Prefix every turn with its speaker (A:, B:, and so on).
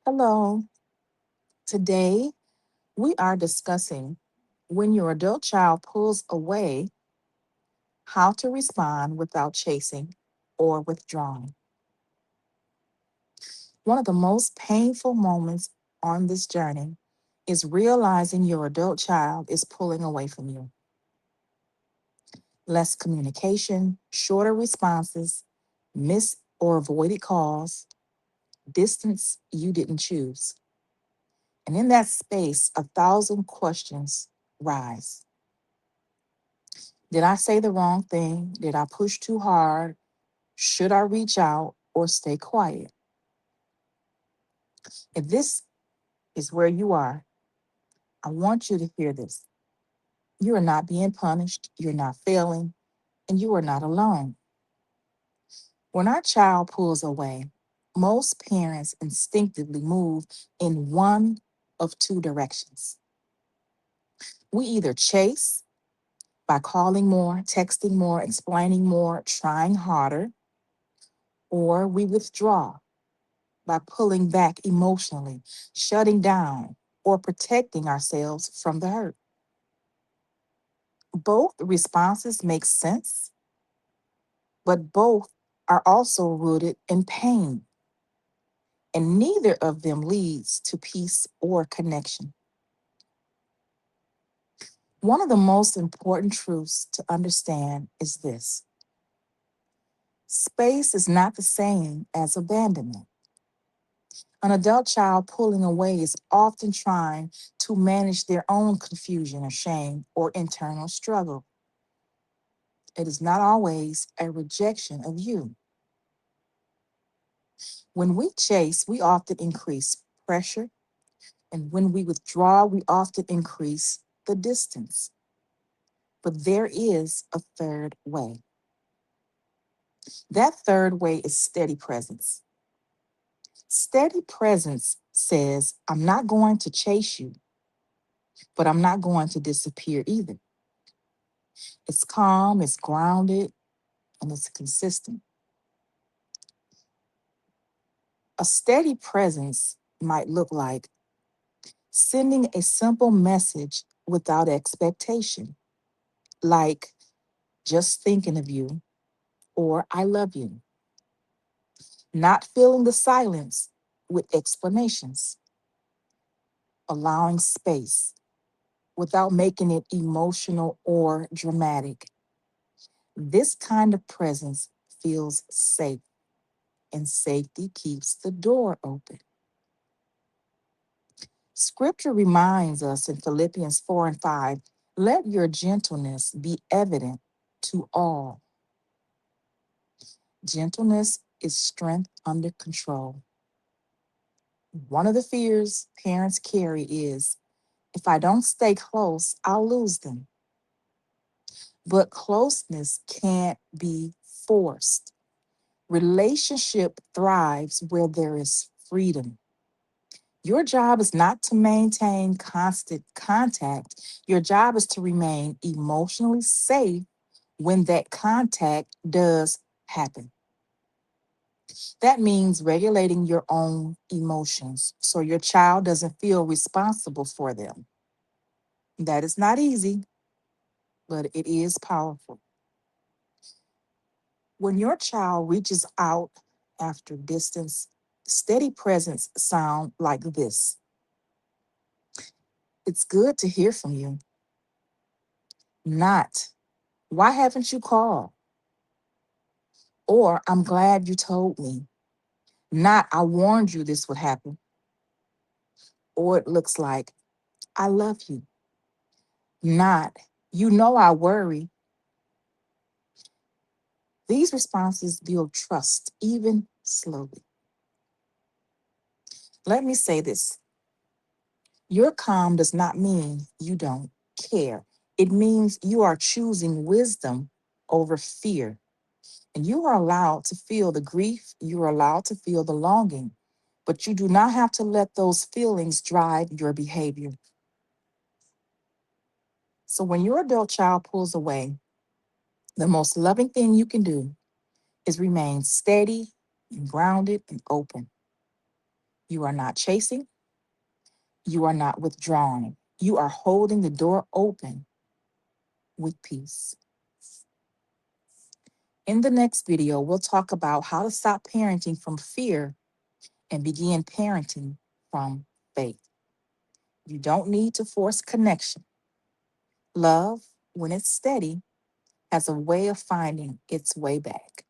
A: Hello. Today we are discussing when your adult child pulls away, how to respond without chasing or withdrawing. One of the most painful moments on this journey is realizing your adult child is pulling away from you. Less communication, shorter responses, missed or avoided calls, distance you didn't choose. And in that space, 1,000 questions rise. Did I say the wrong thing? Did I push too hard? Should I reach out or stay quiet? If this is where you are, I want you to hear this. You are not being punished, you're not failing, and you are not alone. When our child pulls away, most parents instinctively move in one of two directions. We either chase by calling more, texting more, explaining more, trying harder, or we withdraw by pulling back emotionally, shutting down, or protecting ourselves from the hurt. Both responses make sense, but both are also rooted in pain, and neither of them leads to peace or connection. One of the most important truths to understand is this: space is not the same as abandonment. An adult child pulling away is often trying to manage their own confusion or shame or internal struggle. It is not always a rejection of you. When we chase, we often increase pressure, and when we withdraw, we often increase the distance. But there is a third way. That third way is steady presence. Steady presence says, I'm not going to chase you, but I'm not going to disappear either. It's calm, it's grounded, and it's consistent. A steady presence might look like sending a simple message without expectation, like just thinking of you or I love you, not filling the silence with explanations, allowing space without making it emotional or dramatic. This kind of presence feels safe, and safety keeps the door open. Scripture reminds us in Philippians 4 and 5, let your gentleness be evident to all. Gentleness is strength under control. One of the fears parents carry is if I don't stay close, I'll lose them. But closeness can't be forced. Relationship thrives where there is freedom. Your job is not to maintain constant contact. Your job is to remain emotionally safe when that contact does happen. That means regulating your own emotions so your child doesn't feel responsible for them. That is not easy, but it is powerful. When your child reaches out after distance, steady presence sound like this. It's good to hear from you. Not, why haven't you called? Or I'm glad you told me. Not, I warned you this would happen. Or it looks like, I love you. Not, you know I worry. These responses build trust, even slowly. Let me say this: your calm does not mean you don't care. It means you are choosing wisdom over fear. And you are allowed to feel the grief, you are allowed to feel the longing, but you do not have to let those feelings drive your behavior. So when your adult child pulls away, the most loving thing you can do is remain steady and grounded and open. You are not chasing. You are not withdrawing. You are holding the door open with peace. In the next video, we'll talk about how to stop parenting from fear and begin parenting from faith. You don't need to force connection. Love, when it's steady, has a way of finding its way back.